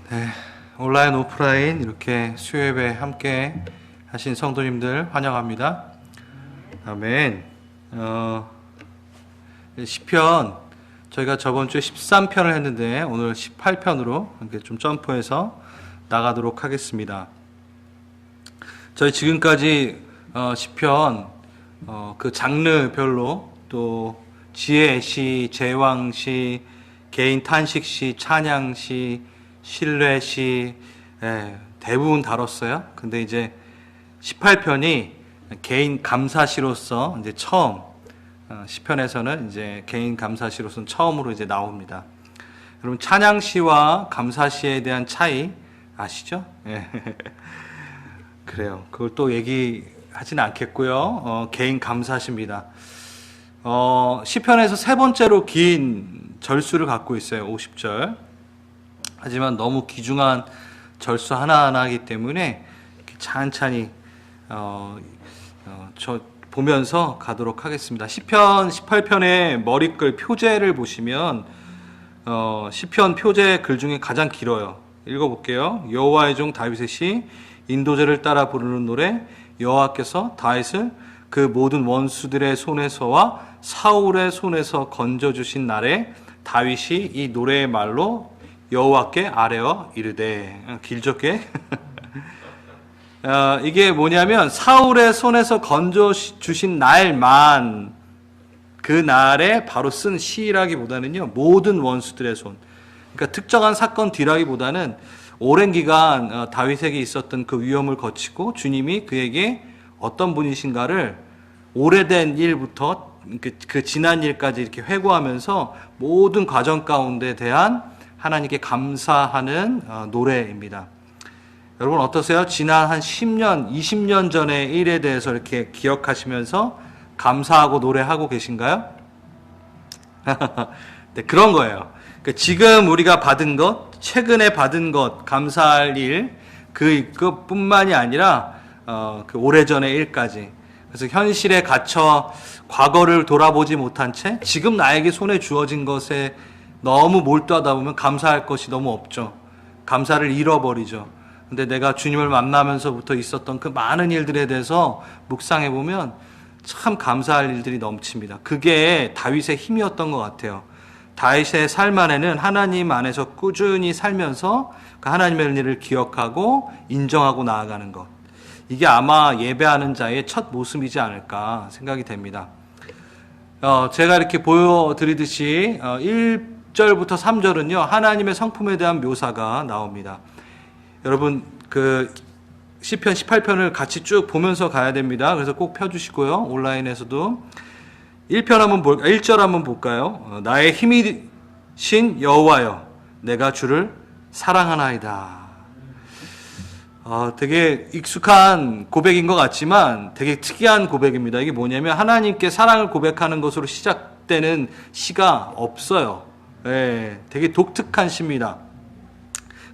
네, 온라인 오프라인 이렇게 수요예배 함께 하신 성도님들 환영합니다. 아멘. 시편 저희가 저번 주에 13편을 했는데 오늘 18편으로 이렇게 좀 점프해서 나가도록 하겠습니다. 저희 지금까지 시편 그 장르별로 또 지혜시, 제왕시, 개인 탄식시, 찬양시, 신뢰시 대부분 다뤘어요. 근데 이제 18편이 개인 감사시로서 이제 처음 시편에서는 이제 개인 감사시로서는 처음으로 이제 나옵니다. 여러분 찬양시와 감사시에 대한 차이 아시죠? 그래요. 그걸 또 얘기하진 않겠고요. 개인 감사시입니다. 시편에서 세 번째로 긴 절수를 갖고 있어요. 50절. 하지만 너무 귀중한 절수 하나하나이기 때문에 찬찬히 저 보면서 가도록 하겠습니다. 시편 18편의 머리글 표제를 보시면 시편 표제 글 중에 가장 길어요. 읽어볼게요. 여호와의 종 다윗의 시, 인도제를 따라 부르는 노래, 여호와께서 다윗을 그 모든 원수들의 손에서와 사울의 손에서 건져주신 날에 다윗이 이 노래의 말로 여호와께 아뢰어 이르되. 길죠 꽤? 이게 뭐냐면 사울의 손에서 건져주신 날만, 그 날에 바로 쓴 시라기보다는요 모든 원수들의 손, 그러니까 특정한 사건 뒤라기보다는 오랜 기간 다윗에게 있었던 그 위험을 거치고 주님이 그에게 어떤 분이신가를 오래된 일부터 그 지난 일까지 이렇게 회고하면서 모든 과정 가운데 대한 하나님께 감사하는 노래입니다. 여러분 어떠세요? 지난 한 10년, 20년 전의 일에 대해서 이렇게 기억하시면서 감사하고 노래하고 계신가요? 네, 그런 거예요. 지금 우리가 받은 것, 최근에 받은 것, 감사할 일, 그것뿐만이 아니라 그 오래전의 일까지. 그래서 현실에 갇혀 과거를 돌아보지 못한 채 지금 나에게 손에 주어진 것에 너무 몰두하다 보면 감사할 것이 너무 없죠. 감사를 잃어버리죠. 근데 내가 주님을 만나면서부터 있었던 그 많은 일들에 대해서 묵상해 보면 참 감사할 일들이 넘칩니다. 그게 다윗의 힘이었던 것 같아요. 다윗의 삶 안에는 하나님 안에서 꾸준히 살면서 그 하나님의 은혜를 기억하고 인정하고 나아가는 것, 이게 아마 예배하는 자의 첫 모습이지 않을까 생각이 됩니다. 제가 이렇게 보여드리듯이 1절부터 3절은요 하나님의 성품에 대한 묘사가 나옵니다. 여러분 그 시편 18편을 같이 쭉 보면서 가야 됩니다. 그래서 꼭 펴주시고요. 온라인에서도 1절 한번 볼까요? 나의 힘이신 여호와여, 내가 주를 사랑하나이다. 되게 익숙한 고백인 것 같지만 되게 특이한 고백입니다. 이게 뭐냐면 하나님께 사랑을 고백하는 것으로 시작되는 시가 없어요. 되게 독특한 시입니다.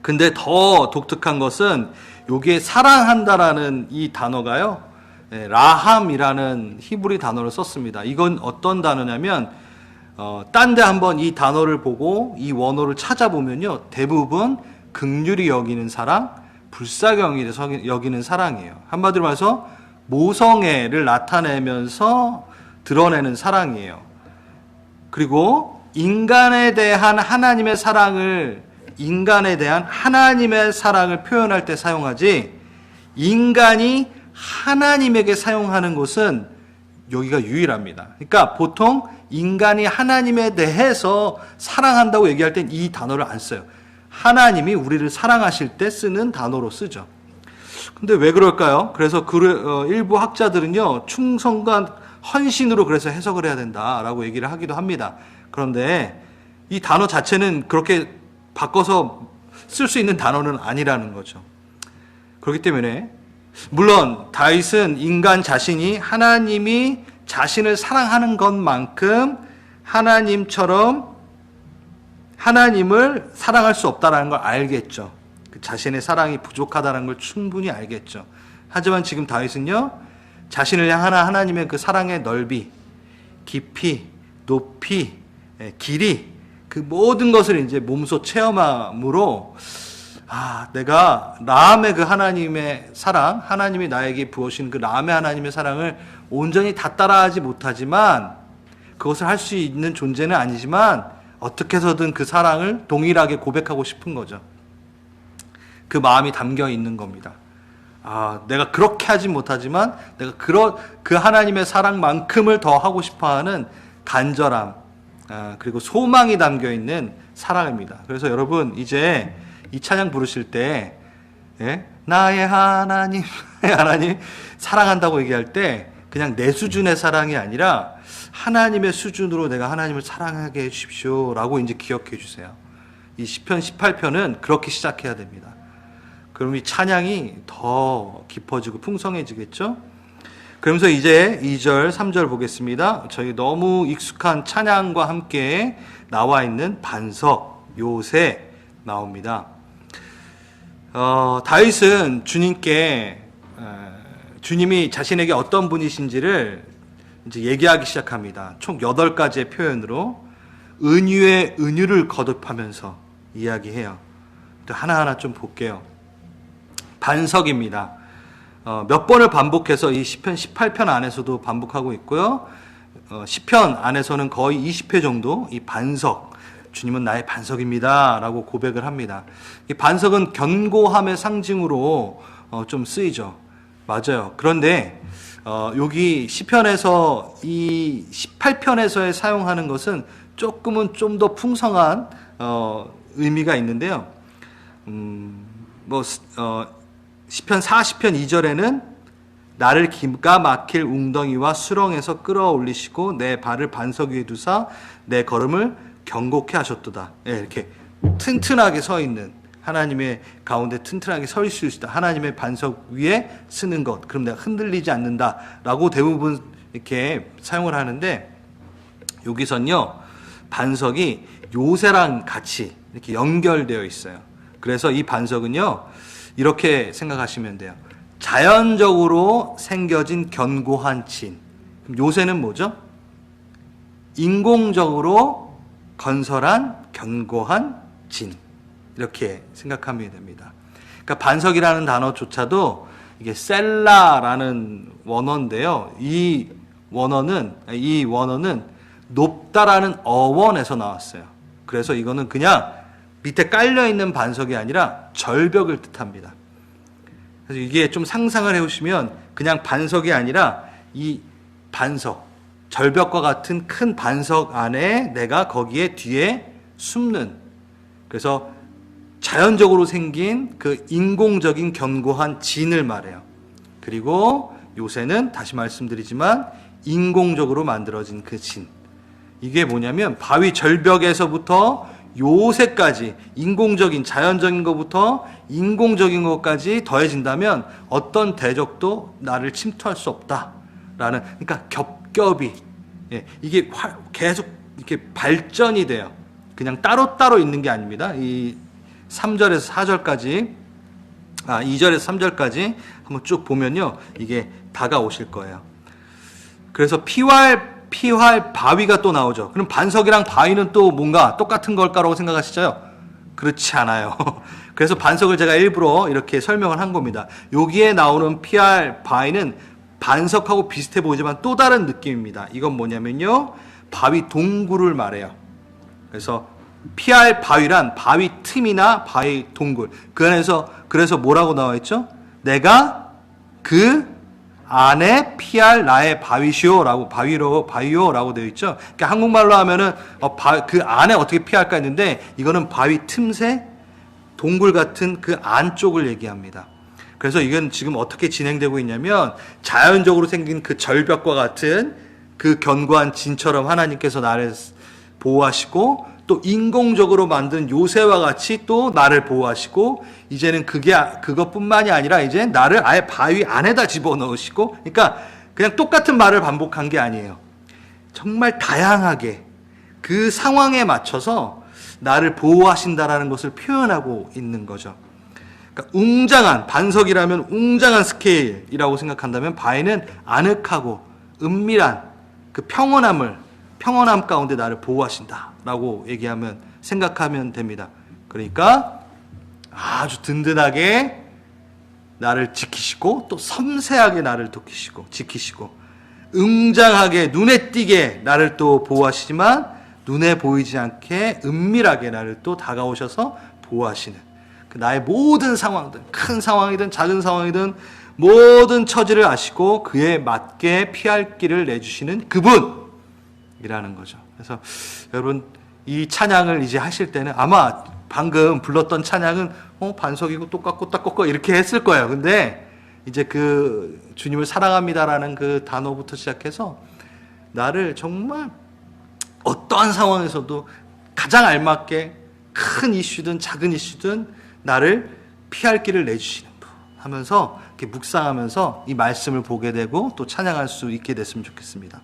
근데 더 독특한 것은 여기에 사랑한다라는 이 단어가요, 라함이라는 히브리 단어를 썼습니다. 이건 어떤 단어냐면 딴 데 한번 이 단어를 보고 이 원어를 찾아보면요 대부분 긍휼히 여기는 사랑, 불사경이 여기는 사랑이에요. 한마디로 말해서 모성애를 나타내면서 드러내는 사랑이에요. 그리고 인간에 대한 하나님의 사랑을 표현할 때 사용하지, 인간이 하나님에게 사용하는 것은 여기가 유일합니다. 그러니까 보통 인간이 하나님에 대해서 사랑한다고 얘기할 땐 이 단어를 안 써요. 하나님이 우리를 사랑하실 때 쓰는 단어로 쓰죠. 근데 왜 그럴까요? 그래서 일부 학자들은요 충성과 헌신으로 그래서 해석을 해야 된다라고 얘기를 하기도 합니다. 그런데 이 단어 자체는 그렇게 바꿔서 쓸 수 있는 단어는 아니라는 거죠. 그렇기 때문에 물론 다윗은 인간 자신이 하나님이 자신을 사랑하는 것만큼 하나님처럼 하나님을 사랑할 수 없다는 걸 알겠죠. 그 자신의 사랑이 부족하다는 걸 충분히 알겠죠. 하지만 지금 다윗은요 자신을 향한 하나님의 그 사랑의 넓이, 깊이, 높이, 길이, 그 모든 것을 이제 몸소 체험함으로 내가 라함의 그 하나님의 사랑, 하나님이 나에게 부어신 그 라함의 하나님의 사랑을 온전히 다 따라하지 못하지만, 그것을 할 수 있는 존재는 아니지만 어떻게 해서든 그 사랑을 동일하게 고백하고 싶은 거죠. 그 마음이 담겨 있는 겁니다. 내가 그렇게 하지 못하지만 내가 그 하나님의 사랑만큼을 더 하고 싶어하는 간절함, 그리고 소망이 담겨 있는 사랑입니다. 그래서 여러분, 이제 이 찬양 부르실 때, 나의 하나님, 하나님 사랑한다고 얘기할 때 그냥 내 수준의 사랑이 아니라 하나님의 수준으로 내가 하나님을 사랑하게 해주십시오 라고 이제 기억해 주세요. 이 시편 18편은 그렇게 시작해야 됩니다. 그럼 이 찬양이 더 깊어지고 풍성해지겠죠? 그러면서 이제 2절, 3절 보겠습니다. 저희 너무 익숙한 찬양과 함께 나와 있는 반석, 요새 나옵니다. 다윗은 주님이 자신에게 어떤 분이신지를 이제 얘기하기 시작합니다. 총 8가지의 표현으로 은유의 은유를 거듭하면서 이야기해요. 또 하나하나 좀 볼게요. 반석입니다. 몇 번을 반복해서 이 시편 18편 안에서도 반복하고 있고요. 시편 안에서는 거의 20회 정도 이 반석, 주님은 나의 반석입니다 라고 고백을 합니다. 이 반석은 견고함의 상징으로 좀 쓰이죠. 맞아요. 그런데 여기 시편에서 이 18편에서의 사용하는 것은 조금은 좀 더 풍성한 의미가 있는데요. 시편 40편 2절에는 나를 기가 막힐 웅덩이와 수렁에서 끌어올리시고 내 발을 반석 위에 두사 내 걸음을 견고케 하셨도다. 이렇게 튼튼하게 서 있는, 하나님의 가운데 튼튼하게 서 있을 수 있다. 하나님의 반석 위에 쓰는 것. 그럼 내가 흔들리지 않는다 라고 대부분 이렇게 사용을 하는데, 여기선요 반석이 요새랑 같이 이렇게 연결되어 있어요. 그래서 이 반석은요 이렇게 생각하시면 돼요. 자연적으로 생겨진 견고한 진. 그럼 요새는 뭐죠? 인공적으로 건설한 견고한 진. 이렇게 생각하면 됩니다. 그러니까 반석이라는 단어조차도 이게 셀라라는 원어인데요. 이 원어는 높다라는 어원에서 나왔어요. 그래서 이거는 그냥 밑에 깔려있는 반석이 아니라 절벽을 뜻합니다. 그래서 이게 좀 상상을 해보시면 그냥 반석이 아니라 이 반석, 절벽과 같은 큰 반석 안에 내가 거기에 뒤에 숨는, 그래서 자연적으로 생긴 그 인공적인 견고한 진을 말해요. 그리고 요새는 다시 말씀드리지만 인공적으로 만들어진 그 진. 이게 뭐냐면 바위 절벽에서부터 요새까지 인공적인, 자연적인 것부터 인공적인 것까지 더해진다면 어떤 대적도 나를 침투할 수 없다라는, 그러니까 겹겹이, 이게 계속 이렇게 발전이 돼요. 그냥 따로따로 있는 게 아닙니다. 이 3절에서 4절까지, 2절에서 3절까지 한번 쭉 보면요, 이게 다가오실 거예요. 그래서 피활 바위가 또 나오죠. 그럼 반석이랑 바위는 또 뭔가 똑같은 걸까라고 생각하시죠? 그렇지 않아요. 그래서 반석을 제가 일부러 이렇게 설명을 한 겁니다. 여기에 나오는 피활 바위는 반석하고 비슷해 보이지만 또 다른 느낌입니다. 이건 뭐냐면요, 바위 동굴을 말해요. 그래서 피할 바위란 바위 틈이나 바위 동굴. 그래서 뭐라고 나와 있죠? 내가 그 안에 피할 나의 바위시오라고, 바위요라고 되어 있죠. 그러니까 한국말로 하면은 그 안에 어떻게 피할까 했는데, 이거는 바위 틈새, 동굴 같은 그 안쪽을 얘기합니다. 그래서 이건 지금 어떻게 진행되고 있냐면, 자연적으로 생긴 그 절벽과 같은 그 견고한 진처럼 하나님께서 나를 보호하시고, 또 인공적으로 만든 요새와 같이 또 나를 보호하시고, 이제는 그것뿐만이 아니라 이제 나를 아예 바위 안에다 집어넣으시고, 그러니까 그냥 똑같은 말을 반복한 게 아니에요. 정말 다양하게 그 상황에 맞춰서 나를 보호하신다라는 것을 표현하고 있는 거죠. 그러니까 웅장한, 반석이라면 웅장한 스케일이라고 생각한다면, 바위는 아늑하고 은밀한 그 평온함 가운데 나를 보호하신다라고 생각하면 됩니다. 그러니까 아주 든든하게 나를 지키시고 또 섬세하게 나를 지키시고 웅장하게 눈에 띄게 나를 또 보호하시지만 눈에 보이지 않게 은밀하게 나를 또 다가오셔서 보호하시는 그 나의 모든 상황들, 큰 상황이든 작은 상황이든 모든 처지를 아시고 그에 맞게 피할 길을 내주시는 그분이라는 거죠. 그래서 여러분 이 찬양을 이제 하실 때는 아마 방금 불렀던 찬양은 반석이고 똑같고 이렇게 했을 거예요. 근데 이제 그 주님을 사랑합니다라는 그 단어부터 시작해서 나를 정말 어떠한 상황에서도 가장 알맞게 큰 이슈든 작은 이슈든 나를 피할 길을 내주시는 분 하면서 이렇게 묵상하면서 이 말씀을 보게 되고 또 찬양할 수 있게 됐으면 좋겠습니다.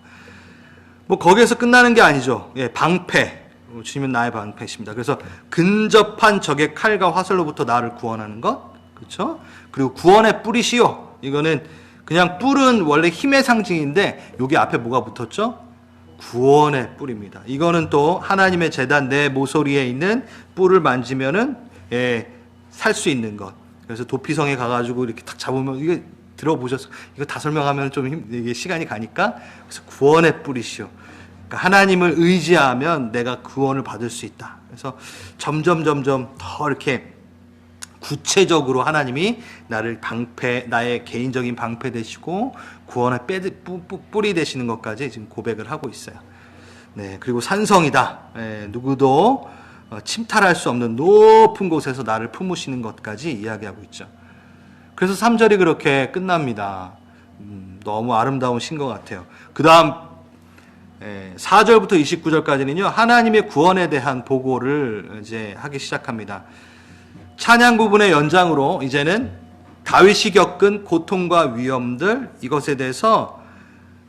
뭐 거기에서 끝나는 게 아니죠. 예, 방패. 주님은 나의 방패십니다. 그래서 근접한 적의 칼과 화살로부터 나를 구원하는 것, 그렇죠? 그리고 구원의 뿔이시요. 이거는 그냥 뿔은 원래 힘의 상징인데 여기 앞에 뭐가 붙었죠? 구원의 뿔입니다. 이거는 또 하나님의 제단 내 모서리에 있는 뿔을 만지면은 살 수 있는 것. 그래서 도피성에 가가지고 이렇게 탁 잡으면 이게 들어보셨어요? 이거 다 설명하면 좀 이게 시간이 가니까 그래서 구원의 뿔이시요. 그러니까 하나님을 의지하면 내가 구원을 받을 수 있다. 그래서 점점 더 이렇게 구체적으로 하나님이 나를 나의 개인적인 방패 되시고 구원의 뿔이 되시는 것까지 지금 고백을 하고 있어요. 네, 그리고 산성이다. 누구도 침탈할 수 없는 높은 곳에서 나를 품으시는 것까지 이야기하고 있죠. 그래서 3절이 그렇게 끝납니다. 너무 아름다운 신 것 같아요. 그 다음 4절부터 29절까지는요, 하나님의 구원에 대한 보고를 이제 하기 시작합니다. 찬양 부분의 연장으로 이제는 다윗이 겪은 고통과 위험들, 이것에 대해서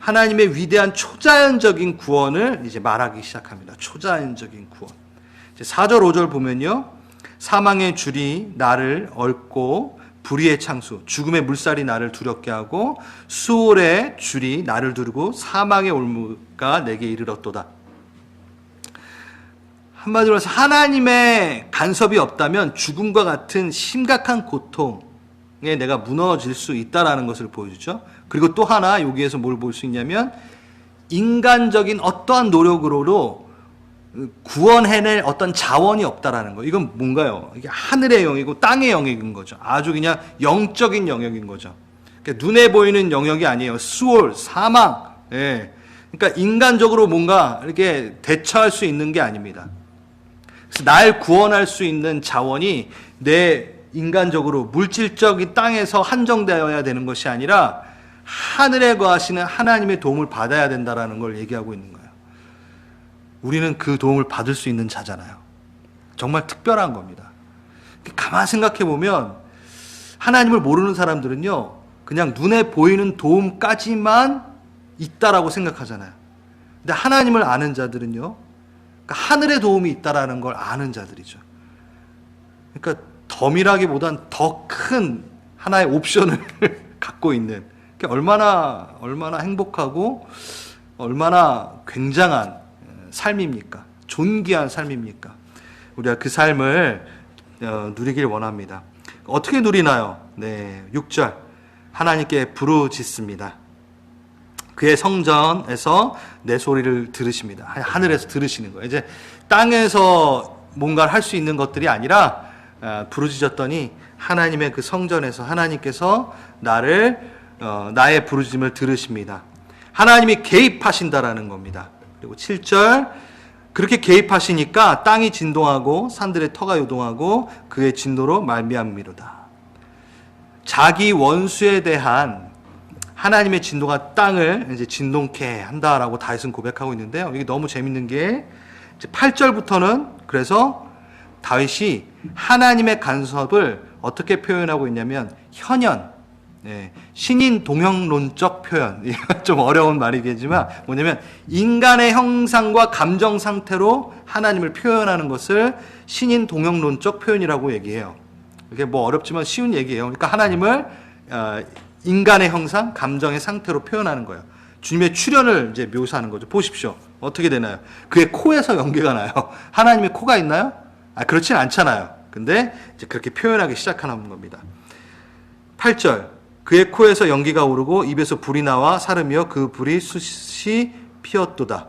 하나님의 위대한 초자연적인 구원을 이제 말하기 시작합니다. 초자연적인 구원. 이제 4절, 5절 보면요, 사망의 줄이 나를 얽고 불의의 창수, 죽음의 물살이 나를 두렵게 하고 수월의 줄이 나를 두르고 사망의 올무가 내게 이르렀도다. 한마디로 해서 하나님의 간섭이 없다면 죽음과 같은 심각한 고통에 내가 무너질 수 있다는 것을 보여주죠. 그리고 또 하나 여기에서 뭘 볼 수 있냐면 인간적인 어떠한 노력으로도 구원해낼 어떤 자원이 없다라는 거. 이건 뭔가요? 이게 하늘의 영이고 땅의 영역인 거죠. 아주 그냥 영적인 영역인 거죠. 그러니까 눈에 보이는 영역이 아니에요. 수월, 사망. 예. 그러니까 인간적으로 뭔가 이렇게 대처할 수 있는 게 아닙니다. 그래서 날 구원할 수 있는 자원이 내 인간적으로 물질적인 땅에서 한정되어야 되는 것이 아니라 하늘에 거하시는 하나님의 도움을 받아야 된다라는 걸 얘기하고 있는 거예요. 우리는 그 도움을 받을 수 있는 자잖아요. 정말 특별한 겁니다. 가만 생각해 보면 하나님을 모르는 사람들은요, 그냥 눈에 보이는 도움까지만 있다라고 생각하잖아요. 근데 하나님을 아는 자들은요, 그러니까 하늘의 도움이 있다라는 걸 아는 자들이죠. 그러니까 덤이라기보단 더 큰 하나의 옵션을 갖고 있는, 그러니까 얼마나 행복하고 얼마나 굉장한 삶입니까? 존귀한 삶입니까? 우리가 그 삶을 누리길 원합니다. 어떻게 누리나요? 네, 6절 하나님께 부르짖습니다. 그의 성전에서 내 소리를 들으십니다. 하늘에서 들으시는 거예요. 이제 땅에서 뭔가를 할 수 있는 것들이 아니라 부르짖었더니 하나님의 그 성전에서 하나님께서 나의 부르짖음을 들으십니다. 하나님이 개입하신다라는 겁니다. 그리고 7절 그렇게 개입하시니까 땅이 진동하고 산들의 터가 요동하고 그의 진노로 말미암미로다. 자기 원수에 대한 하나님의 진노가 땅을 이제 진동케 한다라고 다윗은 고백하고 있는데요. 이게 너무 재밌는 게 8절부터는 그래서 다윗이 하나님의 간섭을 어떻게 표현하고 있냐면 현현, 신인 동형론적 표현. 좀 어려운 말이겠지만 뭐냐면 인간의 형상과 감정 상태로 하나님을 표현하는 것을 신인 동형론적 표현이라고 얘기해요. 이게 뭐 어렵지만 쉬운 얘기예요. 그러니까 하나님을 인간의 형상, 감정의 상태로 표현하는 거예요. 주님의 출현을 이제 묘사하는 거죠. 보십시오. 어떻게 되나요? 그의 코에서 연기가 나요. 하나님의 코가 있나요? 그렇진 않잖아요. 근데 이제 그렇게 표현하기 시작하는 겁니다. 8절. 그의 코에서 연기가 오르고 입에서 불이 나와 사르며 그 불이 숱이 피었도다.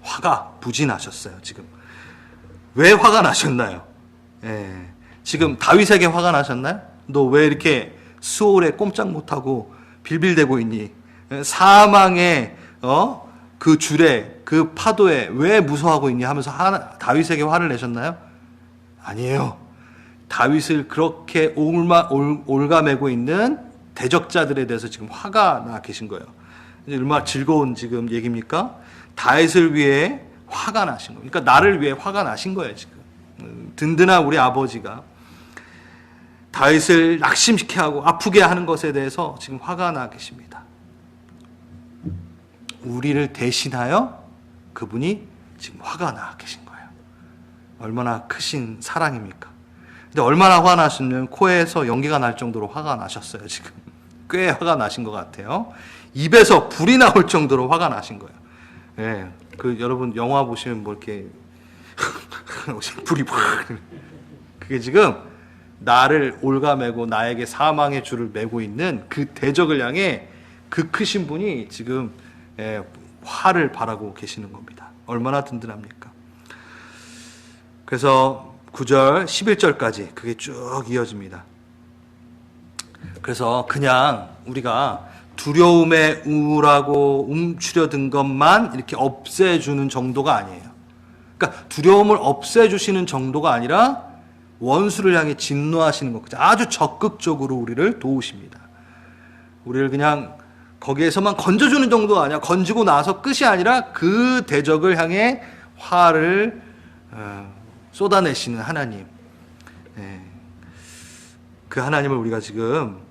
화가 부진하셨어요, 지금. 왜 화가 나셨나요? 예. 지금 다윗에게 화가 나셨나요? 너 왜 이렇게 수월에 꼼짝 못하고 빌빌대고 있니? 사망의 그 줄에 그 파도에 왜 무서워하고 있니? 하면서 다윗에게 화를 내셨나요? 아니에요. 다윗을 그렇게 올가매고 있는 대적자들에 대해서 지금 화가 나 계신 거예요. 얼마나 즐거운 지금 얘기입니까? 다윗을 위해 화가 나신 거예요. 그러니까 나를 위해 화가 나신 거예요, 지금. 든든한 우리 아버지가 다윗을 낙심시켜 하고 아프게 하는 것에 대해서 지금 화가 나 계십니다. 우리를 대신하여 그분이 지금 화가 나 계신 거예요. 얼마나 크신 사랑입니까? 근데 얼마나 화가 나시면 코에서 연기가 날 정도로 화가 나셨어요, 지금. 꽤 화가 나신 것 같아요. 입에서 불이 나올 정도로 화가 나신 거예요. 예. 여러분 영화 보시면 뭐 이렇게 불이 확 그게 지금 나를 올가매고 나에게 사망의 줄을 매고 있는 그 대적을 향해 그 크신 분이 지금 화를 바라고 계시는 겁니다. 얼마나 든든합니까? 그래서 9절, 11절까지 그게 쭉 이어집니다. 그래서 그냥 우리가 두려움에 우울하고 움츠려든 것만 이렇게 없애주는 정도가 아니에요. 그러니까 두려움을 없애주시는 정도가 아니라 원수를 향해 진노하시는 것, 아주 적극적으로 우리를 도우십니다. 우리를 그냥 거기에서만 건져주는 정도가 아니라 건지고 나서 끝이 아니라 그 대적을 향해 화를 쏟아내시는 하나님. 그 하나님을 우리가 지금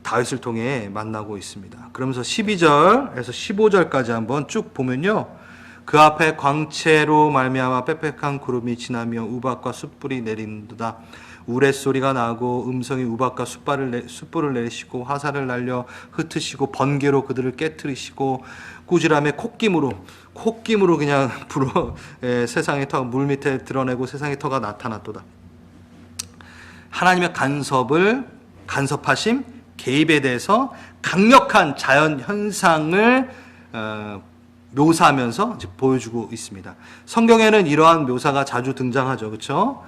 다윗을 통해 만나고 있습니다. 그러면서 12절에서 15절까지 한번 쭉 보면요. 그 앞에 광채로 말미암아 빽빽한 구름이 지나며 우박과 숯불이 내린도다. 우레소리가 나고 음성이 우박과 숯불을 내리시고 화살을 날려 흩으시고 번개로 그들을 깨트리시고 꾸지람의 콧김으로 그냥 불어 세상의 터 물 밑에 드러내고 세상의 터가 나타났도다. 하나님의 간섭하심, 개입에 대해서 강력한 자연 현상을 묘사하면서 이제 보여주고 있습니다. 성경에는 이러한 묘사가 자주 등장하죠, 그렇죠?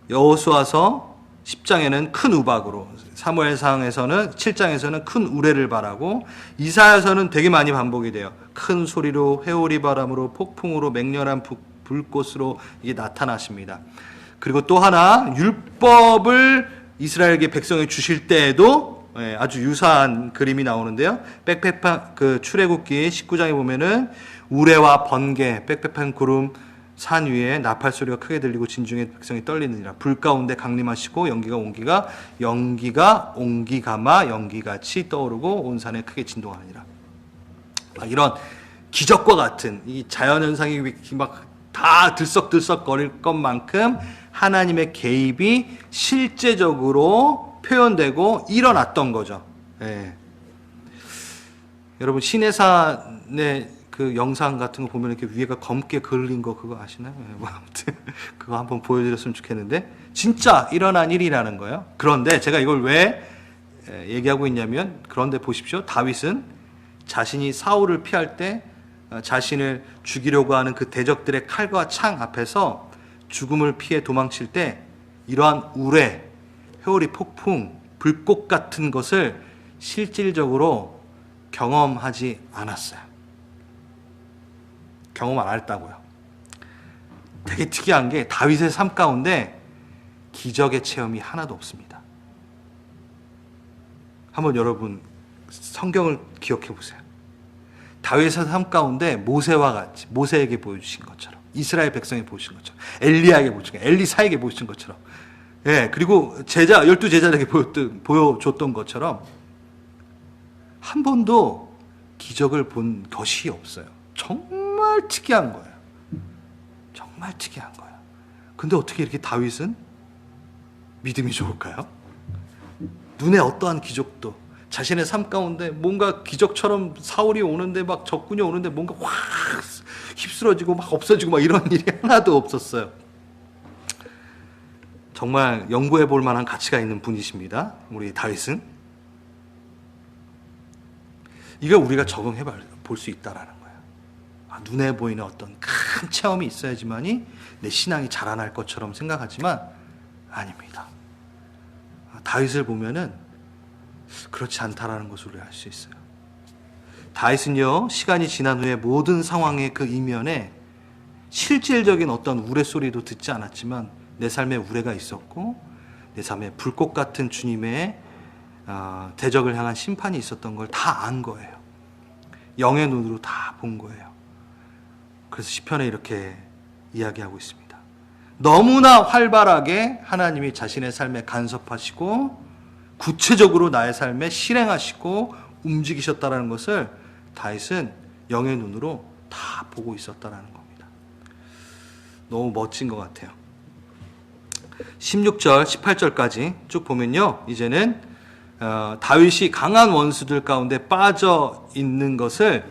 여호수아서 10장에는 큰 우박으로, 사무엘상에서는 7장에서는 큰 우레를 발하고, 이사야서는 되게 많이 반복이 돼요. 큰 소리로, 회오리 바람으로, 폭풍으로, 맹렬한 불꽃으로 이게 나타나십니다. 그리고 또 하나, 율법을 이스라엘에게 백성에 주실 때에도 아주 유사한 그림이 나오는데요. 빽빽한 그 출애굽기 19장에 보면은 우레와 번개, 빽빽한 구름, 산 위에 나팔 소리가 크게 들리고 진중에 백성이 떨리느니라. 불 가운데 강림하시고 연기가 옹기가마 연기같이 떠오르고 온 산에 크게 진동하느니라. 이런 기적과 같은 이 자연현상이 막 다 들썩들썩거릴 것만큼 하나님의 개입이 실제적으로 표현되고 일어났던 거죠. 여러분 시내산의 그 영상 같은 거 보면 이렇게 위에가 검게 그을린 거 그거 아시나요? 아무튼 그거 한번 보여드렸으면 좋겠는데 진짜 일어난 일이라는 거예요. 그런데 제가 이걸 왜 얘기하고 있냐면, 그런데 보십시오. 다윗은 자신이 사울을 피할 때 자신을 죽이려고 하는 그 대적들의 칼과 창 앞에서 죽음을 피해 도망칠 때 이러한 우레, 회오리 폭풍, 불꽃 같은 것을 실질적으로 경험하지 않았어요. 경험 안 했다고요. 되게 특이한 게 다윗의 삶 가운데 기적의 체험이 하나도 없습니다. 한번 여러분 성경을 기억해 보세요. 다윗의 삶 가운데 모세와 같이, 모세에게 보여주신 것처럼, 이스라엘 백성에 보여주신 것처럼, 엘리야에게 보여주신 것처럼, 엘리사에게 보여주신 것처럼, 그리고 12제자에게 보여줬던 것처럼 한 번도 기적을 본 것이 없어요. 정말 특이한 거예요. 정말 특이한 거예요. 근데 어떻게 이렇게 다윗은 믿음이 좋을까요? 눈에 어떠한 기적도, 자신의 삶 가운데 뭔가 기적처럼 사울이 오는데 막 적군이 오는데 뭔가 확 휩쓸어지고 막 없어지고 막 이런 일이 하나도 없었어요. 정말 연구해 볼 만한 가치가 있는 분이십니다. 우리 다윗은. 이거 우리가 적용해 볼 수 있다라는 거예요. 눈에 보이는 어떤 큰 체험이 있어야지만이 내 신앙이 자라날 것처럼 생각하지만 아닙니다. 다윗을 보면은 그렇지 않다라는 것을 우리가 알 수 있어요. 다윗은요, 시간이 지난 후에 모든 상황의 그 이면에 실질적인 어떤 우레소리도 듣지 않았지만 내 삶에 우레가 있었고 내 삶에 불꽃 같은 주님의 대적을 향한 심판이 있었던 걸 다 안 거예요. 영의 눈으로 다 본 거예요. 그래서 시편에 이렇게 이야기하고 있습니다. 너무나 활발하게 하나님이 자신의 삶에 간섭하시고 구체적으로 나의 삶에 실행하시고 움직이셨다는 것을 다윗은 영의 눈으로 다 보고 있었다는 겁니다. 너무 멋진 것 같아요. 16절, 18절까지 쭉 보면요, 이제는 다윗이 강한 원수들 가운데 빠져 있는 것을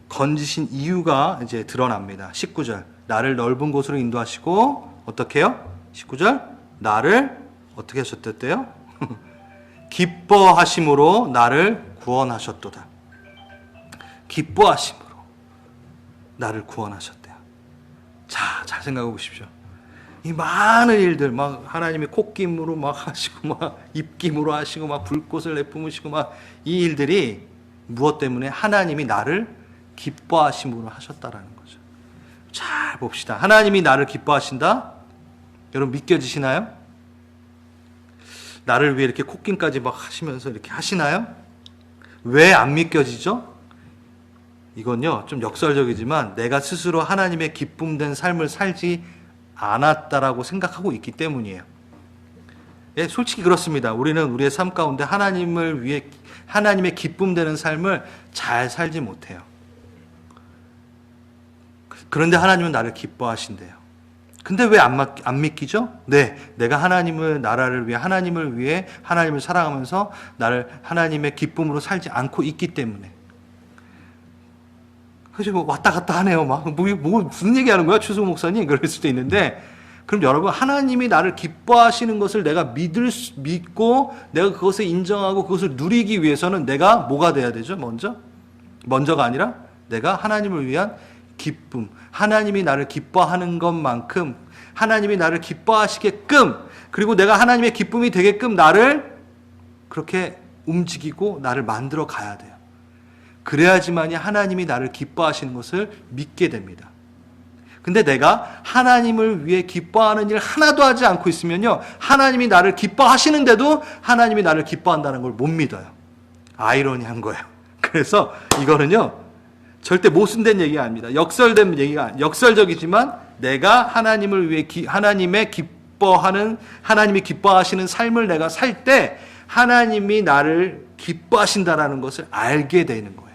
건지신 이유가 이제 드러납니다. 19절, 나를 넓은 곳으로 인도하시고 어떻게 해요? 19절, 나를 어떻게 하셨대요? 기뻐하심으로 나를 구원하셨도다. 기뻐하심으로 나를 구원하셨대요. 자, 잘 생각해 보십시오. 이 많은 일들, 막 하나님이 콧김으로 막 하시고, 막 입김으로 하시고, 막 불꽃을 내뿜으시고, 막 이 일들이 무엇 때문에? 하나님이 나를 기뻐하심으로 하셨다라는 거죠. 잘 봅시다. 하나님이 나를 기뻐하신다? 여러분 믿겨지시나요? 나를 위해 이렇게 콧김까지 막 하시면서 이렇게 하시나요? 왜 안 믿겨지죠? 이건요, 좀 역설적이지만 내가 스스로 하나님의 기쁨된 삶을 살지 않았다라고 생각하고 있기 때문이에요. 예, 솔직히 그렇습니다. 우리는 우리의 삶 가운데 하나님을 위해 하나님의 기쁨되는 삶을 잘 살지 못해요. 그런데 하나님은 나를 기뻐하신대요. 근데 왜 안 믿기죠? 네, 내가 하나님을, 나라를 위해, 하나님을 위해, 하나님을 사랑하면서 나를 하나님의 기쁨으로 살지 않고 있기 때문에. 그래서 뭐 왔다 갔다 하네요. 무슨 얘기 하는 거야? 추수 목사님? 그럴 수도 있는데, 그럼 여러분, 하나님이 나를 기뻐하시는 것을 내가 믿고, 내가 그것을 인정하고 그것을 누리기 위해서는 내가 뭐가 돼야 되죠? 먼저가 아니라 내가 하나님을 위한 기쁨, 하나님이 나를 기뻐하는 것만큼 하나님이 나를 기뻐하시게끔, 그리고 내가 하나님의 기쁨이 되게끔 나를 그렇게 움직이고 나를 만들어 가야 돼요. 그래야지만이 하나님이 나를 기뻐하시는 것을 믿게 됩니다. 근데 내가 하나님을 위해 기뻐하는 일 하나도 하지 않고 있으면요, 하나님이 나를 기뻐하시는데도 하나님이 나를 기뻐한다는 걸 못 믿어요. 아이러니한 거예요. 그래서 이거는요, 절대 모순된 얘기가 아닙니다. 역설된 얘기가, 역설적이지만 내가 하나님을 위해 하나님이 기뻐하시는 삶을 내가 살 때 하나님이 나를 기뻐하신다라는 것을 알게 되는 거예요.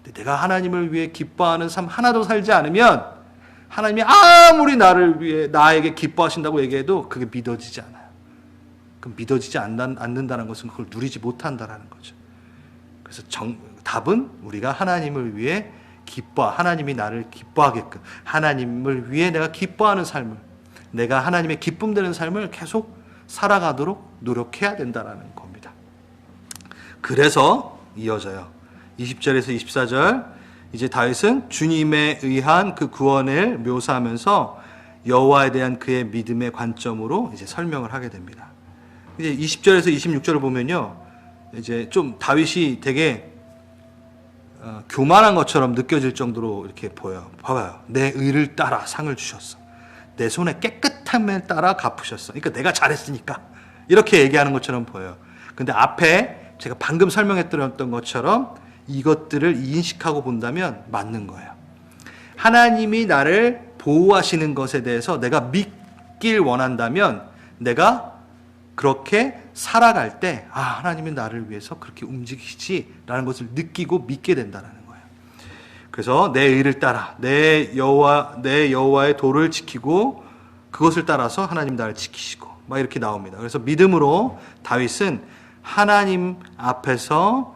근데 내가 하나님을 위해 기뻐하는 삶 하나도 살지 않으면 하나님이 아무리 나를 위해 나에게 기뻐하신다고 얘기해도 그게 믿어지지 않아요. 그럼 믿어지지 않는다는 것은 그걸 누리지 못한다라는 거죠. 그래서 답은 우리가 하나님을 위해 하나님이 나를 기뻐하게끔, 하나님을 위해 내가 기뻐하는 삶을, 내가 하나님의 기쁨되는 삶을 계속 살아가도록 노력해야 된다는 겁니다. 그래서 이어져요. 20절에서 24절, 이제 다윗은 주님에 의한 그 구원을 묘사하면서 여호와에 대한 그의 믿음의 관점으로 이제 설명을 하게 됩니다. 이제 20절에서 26절을 보면요, 이제 좀 다윗이 되게 교만한 것처럼 느껴질 정도로 이렇게 보여요. 봐봐요. 내 의를 따라 상을 주셨어. 내 손에 깨끗함에 따라 갚으셨어. 그러니까 내가 잘했으니까. 이렇게 얘기하는 것처럼 보여요. 근데 앞에 제가 방금 설명했던 것처럼 이것들을 인식하고 본다면 맞는 거예요. 하나님이 나를 보호하시는 것에 대해서 내가 믿길 원한다면 내가 그렇게 살아갈 때 하나님이 나를 위해서 그렇게 움직이시지라는 것을 느끼고 믿게 된다는 거예요. 그래서 내 의를 따라 내 여호와의 도를 지키고 그것을 따라서 하나님 나를 지키시고 막 이렇게 나옵니다. 그래서 믿음으로 다윗은 하나님 앞에서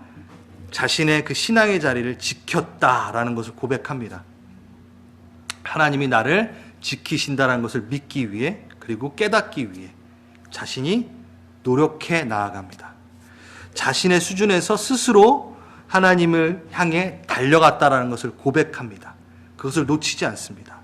자신의 그 신앙의 자리를 지켰다라는 것을 고백합니다. 하나님이 나를 지키신다라는 것을 믿기 위해, 그리고 깨닫기 위해 자신이 노력해 나아갑니다. 자신의 수준에서 스스로 하나님을 향해 달려갔다라는 것을 고백합니다. 그것을 놓치지 않습니다.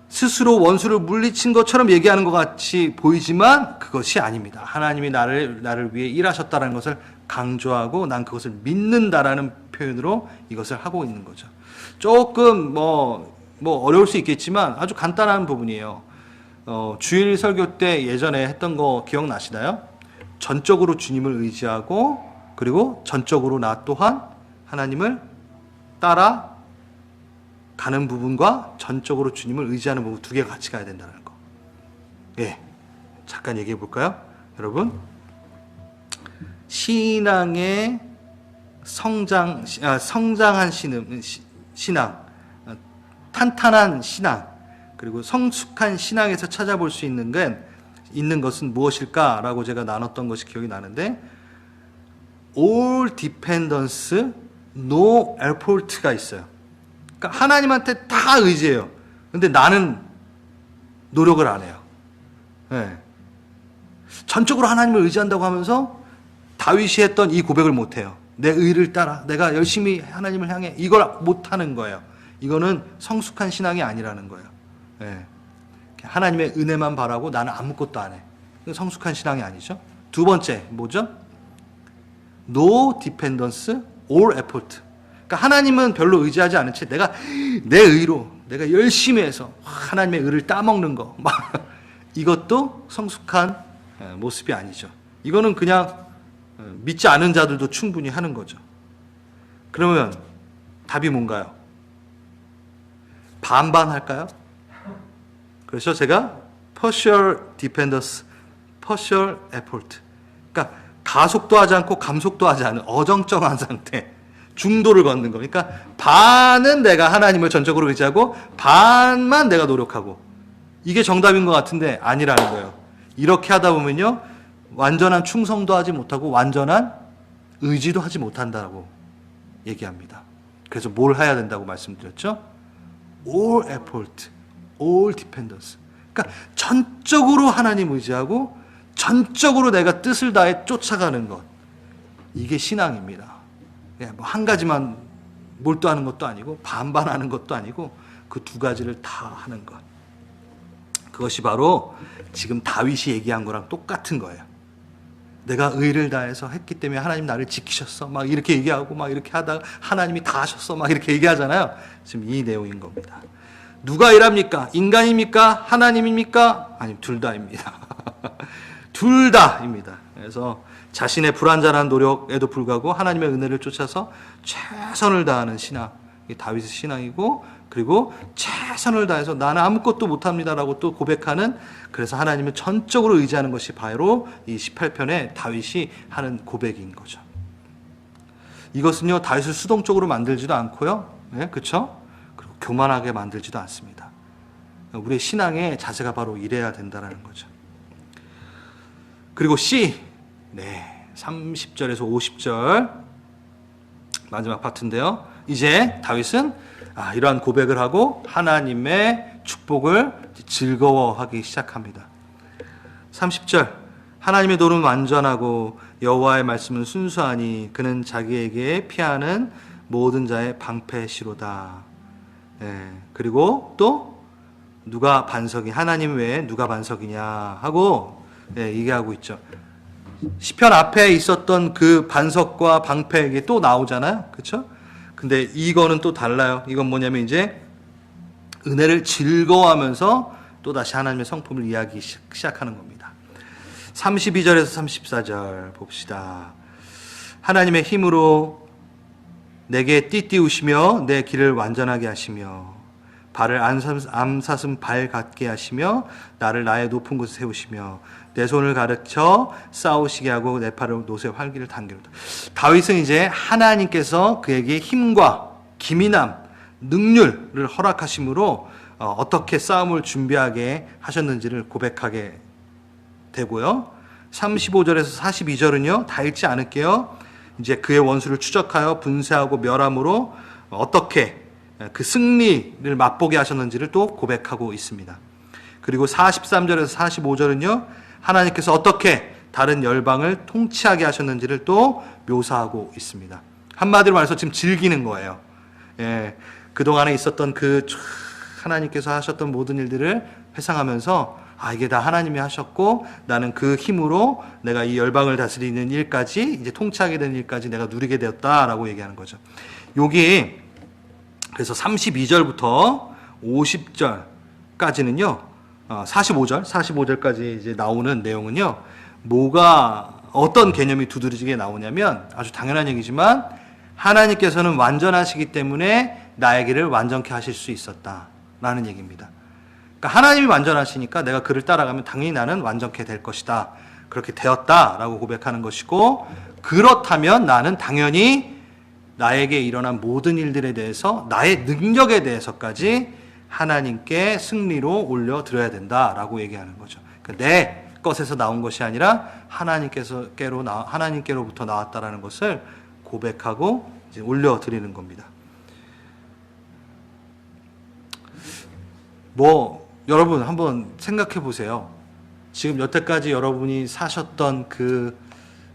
스스로 원수를 물리친 것처럼 얘기하는 것 같이 보이지만 그것이 아닙니다. 하나님이 나를 위해 일하셨다는 것을 강조하고 난 그것을 믿는다라는 표현으로 이것을 하고 있는 거죠. 조금 뭐 어려울 수 있겠지만 아주 간단한 부분이에요. 주일 설교 때 예전에 했던 거 기억나시나요? 전적으로 주님을 의지하고 그리고 전적으로 나 또한 하나님을 따라 가는 부분과 전적으로 주님을 의지하는 부분 두 개가 같이 가야 된다는 거. 예, 잠깐 얘기해 볼까요? 여러분, 신앙의 성장한 신앙, 탄탄한 신앙, 그리고 성숙한 신앙에서 찾아볼 수 있는 것은 무엇일까라고 제가 나눴던 것이 기억이 나는데, all dependence, no effort가 있어요. 그러니까 하나님한테 다 의지해요. 근데 나는 노력을 안 해요. 네. 전적으로 하나님을 의지한다고 하면서 다윗이 했던 이 고백을 못 해요. 내 의를 따라 내가 열심히 하나님을 향해 이걸 못 하는 거예요. 이거는 성숙한 신앙이 아니라는 거예요. 네. 하나님의 은혜만 바라고 나는 아무것도 안 해. 이건 성숙한 신앙이 아니죠. 두 번째 뭐죠? No dependence or effort. 그러니까 하나님은 별로 의지하지 않은 채 내가 내 의로 내가 열심히 해서 하나님의 의를 따먹는 거 이것도 성숙한 모습이 아니죠. 이거는 그냥 믿지 않은 자들도 충분히 하는 거죠. 그러면 답이 뭔가요? 반반 할까요? 그래서 제가 partial dependence, partial effort. 그러니까 가속도 하지 않고 감속도 하지 않은 어정쩡한 상태. 중도를 걷는 거. 그러니까 반은 내가 하나님을 전적으로 의지하고 반만 내가 노력하고. 이게 정답인 것 같은데 아니라는 거예요. 이렇게 하다 보면요. 완전한 충성도 하지 못하고 완전한 의지도 하지 못한다고 얘기합니다. 그래서 뭘 해야 된다고 말씀드렸죠? All effort, all dependence. 그러니까 전적으로 하나님 의지하고 전적으로 내가 뜻을 다해 쫓아가는 것. 이게 신앙입니다. 뭐 한 가지만 몰두하는 것도 아니고 반반하는 것도 아니고 그 두 가지를 다 하는 것. 그것이 바로 지금 다윗이 얘기한 거랑 똑같은 거예요. 내가 의를 다해서 했기 때문에 하나님 나를 지키셨어. 막 이렇게 얘기하고 막 이렇게 하다가 하나님이 다 하셨어. 막 이렇게 얘기하잖아요. 지금 이 내용인 겁니다. 누가 일합니까? 인간입니까? 하나님입니까? 아니면 둘 다입니다. 둘 다입니다. 그래서 자신의 불완전한 노력에도 불구하고 하나님의 은혜를 쫓아서 최선을 다하는 신앙, 이게 다윗의 신앙이고, 그리고 최선을 다해서 나는 아무것도 못합니다라고 또 고백하는, 그래서 하나님을 전적으로 의지하는 것이 바로 이 18편에 다윗이 하는 고백인 거죠. 이것은요, 다윗을 수동적으로 만들지도 않고요, 네, 그렇죠? 그리고 교만하게 만들지도 않습니다. 우리의 신앙의 자세가 바로 이래야 된다는 거죠. 그리고 C, 네, 30절에서 50절 마지막 파트인데요. 이제 다윗은 이러한 고백을 하고 하나님의 축복을 즐거워하기 시작합니다. 30절, 하나님의 도는 완전하고 여호와의 말씀은 순수하니 그는 자기에게 피하는 모든 자의 방패시로다. 네, 그리고 또 누가 반석이, 하나님 외에 누가 반석이냐 하고 얘기하고 있죠. 시편 앞에 있었던 그 반석과 방패 이게 또 나오잖아요. 그렇죠? 근데 이거는 또 달라요. 이건 뭐냐면 이제 은혜를 즐거워하면서 또 다시 하나님의 성품을 이야기 시작하는 겁니다. 32절에서 34절 봅시다. 하나님의 힘으로 내게 띠띠우시며 내 길을 완전하게 하시며 발을 암사슴 발 같게 하시며 나를 나의 높은 곳에 세우시며 내 손을 가르쳐 싸우시게 하고 내 팔을 노새 활기를 당기로다. 다윗은 이제 하나님께서 그에게 힘과 기민함, 능률을 허락하심으로 어떻게 싸움을 준비하게 하셨는지를 고백하게 되고요. 35절에서 42절은요. 다 읽지 않을게요. 이제 그의 원수를 추적하여 분쇄하고 멸함으로 어떻게 그 승리를 맛보게 하셨는지를 또 고백하고 있습니다. 그리고 43절에서 45절은요. 하나님께서 어떻게 다른 열방을 통치하게 하셨는지를 또 묘사하고 있습니다. 한마디로 말해서 지금 즐기는 거예요. 예, 그동안에 있었던 하나님께서 하셨던 모든 일들을 회상하면서 이게 다 하나님이 하셨고 나는 그 힘으로 내가 이 열방을 다스리는 일까지 이제 통치하게 되는 일까지 내가 누리게 되었다라고 얘기하는 거죠. 여기 그래서 32절부터 50절까지는요. 45절까지 이제 나오는 내용은요. 어떤 개념이 두드러지게 나오냐면 아주 당연한 얘기지만 하나님께서는 완전하시기 때문에 나의 길을 완전케 하실 수 있었다라는 얘기입니다. 그러니까 하나님이 완전하시니까 내가 그를 따라가면 당연히 나는 완전케 될 것이다. 그렇게 되었다라고 고백하는 것이고 그렇다면 나는 당연히 나에게 일어난 모든 일들에 대해서 나의 능력에 대해서까지 하나님께 승리로 올려드려야 된다라고 얘기하는 거죠. 그러니까 내 것에서 나온 것이 아니라 하나님께로부터 나왔다라는 것을 고백하고 이제 올려드리는 겁니다. 여러분 한번 생각해 보세요. 지금 여태까지 여러분이 사셨던 그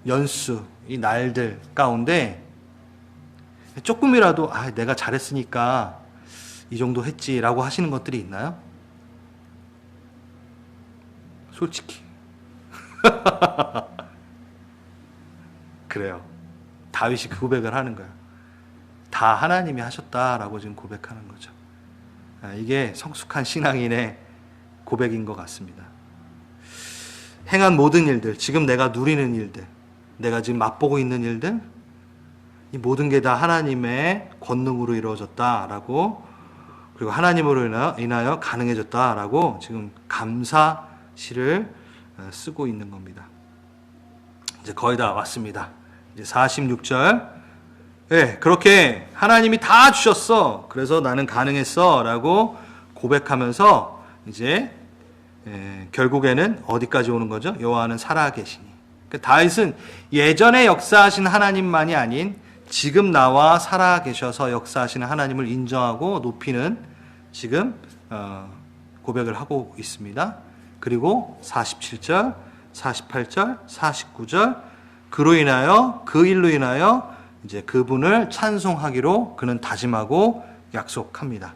연수, 이 날들 가운데 조금이라도 내가 잘했으니까 이 정도 했지라고 하시는 것들이 있나요? 솔직히 그래요. 다윗이 그 고백을 하는 거예요. 다 하나님이 하셨다라고 지금 고백하는 거죠. 이게 성숙한 신앙인의 고백인 것 같습니다. 행한 모든 일들, 지금 내가 누리는 일들, 내가 지금 맛보고 있는 일들, 이 모든 게 다 하나님의 권능으로 이루어졌다라고, 그리고 하나님으로 인하여 가능해졌다라고 지금 감사시를 쓰고 있는 겁니다. 이제 거의 다 왔습니다. 이제 46절. 네, 그렇게 하나님이 다 주셨어. 그래서 나는 가능했어. 라고 고백하면서 이제 결국에는 어디까지 오는 거죠? 여호와는 살아계시니. 그러니까 다윗은 예전에 역사하신 하나님만이 아닌 지금 나와 살아계셔서 역사하시는 하나님을 인정하고 높이는 지금 고백을 하고 있습니다. 그리고 47절, 48절, 49절 그 일로 인하여 이제 그분을 찬송하기로 그는 다짐하고 약속합니다.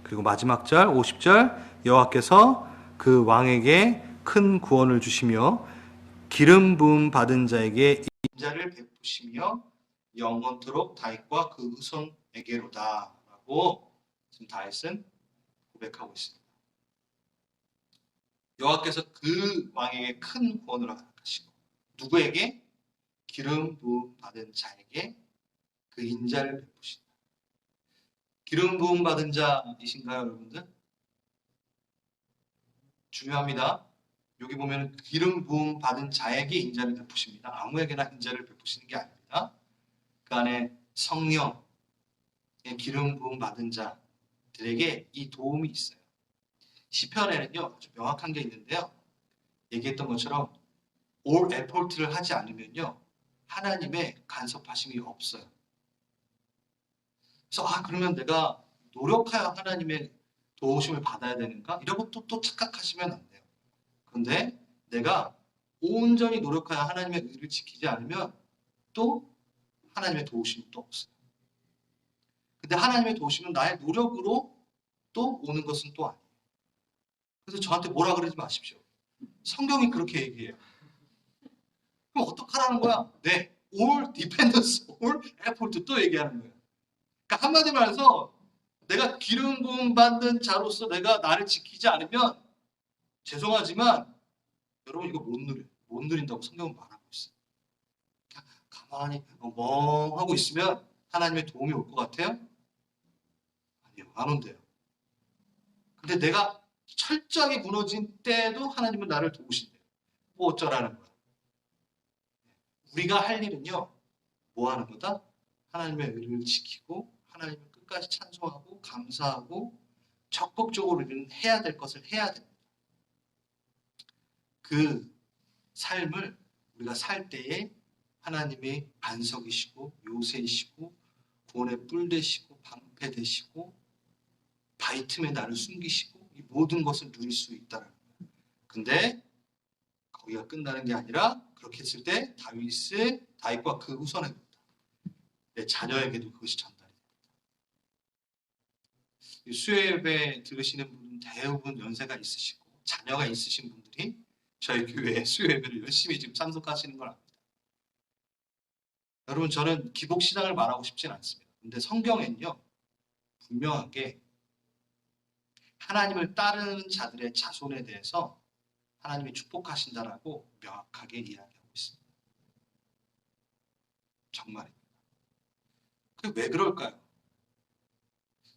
그리고 마지막 절 50절 여호와께서 그 왕에게 큰 구원을 주시며 기름 부음 받은 자에게 인자를 베푸시며 영원토록 다윗과 그 후손에게로다라고 지금 다윗은 고백하고 있습니다. 여호와께서 그 왕에게 큰 구원을 하시고 누구에게? 기름 부음 받은 자에게 그 인자를 베푸신다. 기름 부음 받은 자이신가요, 여러분들? 중요합니다. 여기 보면 기름 부음 받은 자에게 인자를 베푸십니다. 아무에게나 인자를 베푸시는 게 아닙니다. 그 안에 성령의 기름 부음 받은 자들에게 이 도움이 있어요. 시편에는요 아주 명확한 게 있는데요. 얘기했던 것처럼 all effort를 하지 않으면요 하나님의 간섭하심이 없어요. 그래서 그러면 내가 노력하여 하나님의 도우심을 받아야 되는가? 이런 것도 또 착각하시면 안 돼요. 그런데 내가 온전히 노력하여 하나님의 의를 지키지 않으면 또 하나님의 도우심이 또 없어요. 근데 하나님의 도우심은 나의 노력으로 또 오는 것은 또 아니에요. 그래서 저한테 뭐라 그러지 마십시오. 성경이 그렇게 얘기해요. 그럼 어떡하라는 거야? 네, all dependence, all effort 또 얘기하는 거예요. 그러니까 한마디 말해서 내가 기름 부음 받는 자로서 내가 나를 지키지 않으면 죄송하지만 여러분 이거 못 누린다고 성경은 말하고 있어요. 그냥 가만히 멍하고 있으면 하나님의 도움이 올 것 같아요? 아니요, 안 온대요. 근데 내가 철저하게 무너진 때에도 하나님은 나를 도우신대요. 뭐 어쩌라는 거야. 우리가 할 일은요, 뭐 하는 거다? 하나님의 의를 지키고 하나님을 끝까지 찬송하고 감사하고 적극적으로 우리는 해야 될 것을 해야 됩니다. 그 삶을 우리가 살 때에 하나님의 반석이시고 요새이시고 구원의 뿔 되시고 방패 되시고 바위 틈에 나를 숨기시고 이 모든 것을 누릴 수 있다는 거예요. 근데 거기가 끝나는 게 아니라 그렇게 했을 때 다윗과 그 후손에게 내 자녀에게도 그것이 전달이 됩니다. 수요 예배 들으시는 분은 대부분 연세가 있으시고 자녀가 있으신 분들이 저희 교회에 수요 예배를 열심히 지금 참석하시는 걸 압니다. 여러분, 저는 기복신앙을 말하고 싶진 않습니다. 근데 성경에는요, 분명하게 하나님을 따르는 자들의 자손에 대해서 하나님이 축복하신다라고 명확하게 이야기하고 있습니다. 정말입니다. 왜 그럴까요?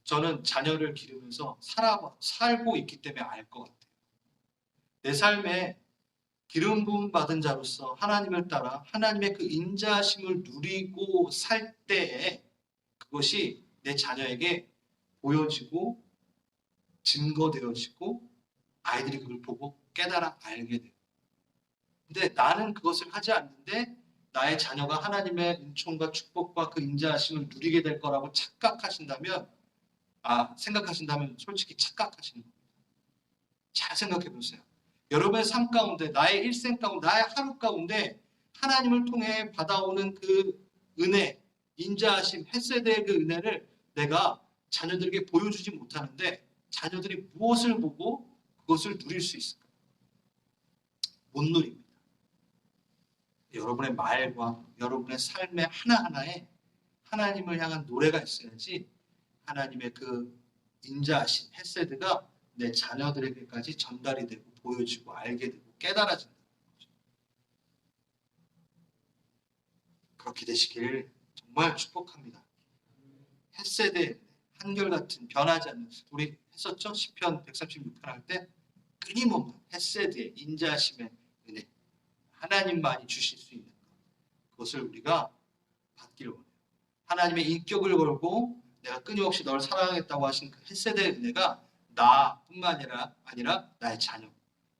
저는 자녀를 기르면서 살고 있기 때문에 알 것 같아요. 내 삶에 기름 부음 받은 자로서 하나님을 따라 하나님의 그 인자하심을 누리고 살 때에 그것이 내 자녀에게 보여지고 증거되어지고 아이들이 그걸 보고 깨달아 알게 돼요. 근데 나는 그것을 하지 않는데 나의 자녀가 하나님의 은총과 축복과 그 인자하심을 누리게 될 거라고 생각하신다면 솔직히 착각하시는 겁니다. 잘 생각해 보세요. 여러분의 삶 가운데, 나의 일생 가운데, 나의 하루 가운데 하나님을 통해 받아오는 그 은혜, 인자하심, 헤세드의 그 은혜를 내가 자녀들에게 보여주지 못하는데 자녀들이 무엇을 보고 그것을 누릴 수 있을까요? 못 누립니다. 여러분의 말과 여러분의 삶의 하나하나에 하나님을 향한 노래가 있어야지 하나님의 그 인자하심, 헤세드가 내 자녀들에게까지 전달이 되고 보여지고 알게 되고 깨달아진다는 거죠. 그렇게 되시기를 정말 축복합니다. 헤세드의 한결같은 변하지 않는, 우리 했었죠? 시편 136편 할 때 끊임없는 헤세드의 인자하심의 은혜, 하나님만이 주실 수 있는 것, 그것을 우리가 받기를 원해요. 하나님의 인격을 걸고 내가 끊임없이 널 사랑하겠다고 하신 그 헤세드의 은혜가 나뿐만 아니라 나의 자녀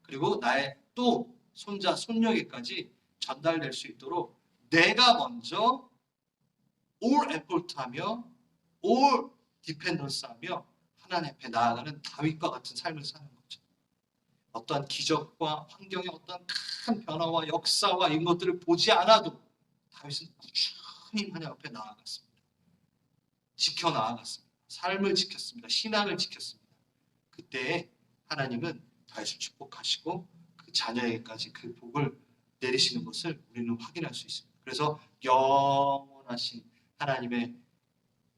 그리고 나의 또 손자 손녀에게까지 전달될 수 있도록 내가 먼저 all effort하며 all dependence하며 하나님 앞에 나아가는 다윗과 같은 삶을 사는 거죠. 어떠한 기적과 환경의 어떠한 큰 변화와 역사와 이런 것들을 보지 않아도 다윗은 꾸준히 하나님 앞에 나아갔습니다. 지켜나아갔습니다. 삶을 지켰습니다. 신앙을 지켰습니다. 그때 하나님은 다윗을 축복하시고 그 자녀에게까지 그 복을 내리시는 것을 우리는 확인할 수 있습니다. 그래서 영원하신 하나님의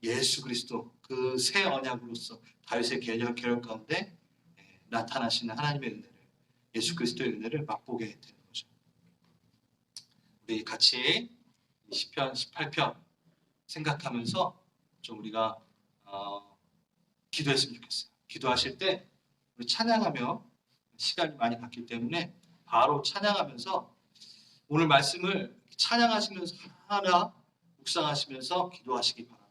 예수 그리스도 그 새 언약으로서 다윗의 계략 가운데 나타나시는 하나님의 은혜를, 예수 그리스도의 은혜를 맛보게 되는 거죠. 우리 같이 시편 18편 생각하면서 좀 우리가 기도했으면 좋겠어요. 기도하실 때 우리 찬양하며 시간이 많이 갔기 때문에 바로 찬양하면서 오늘 말씀을 찬양하시면서 하나 묵상하시면서 기도하시기 바랍니다.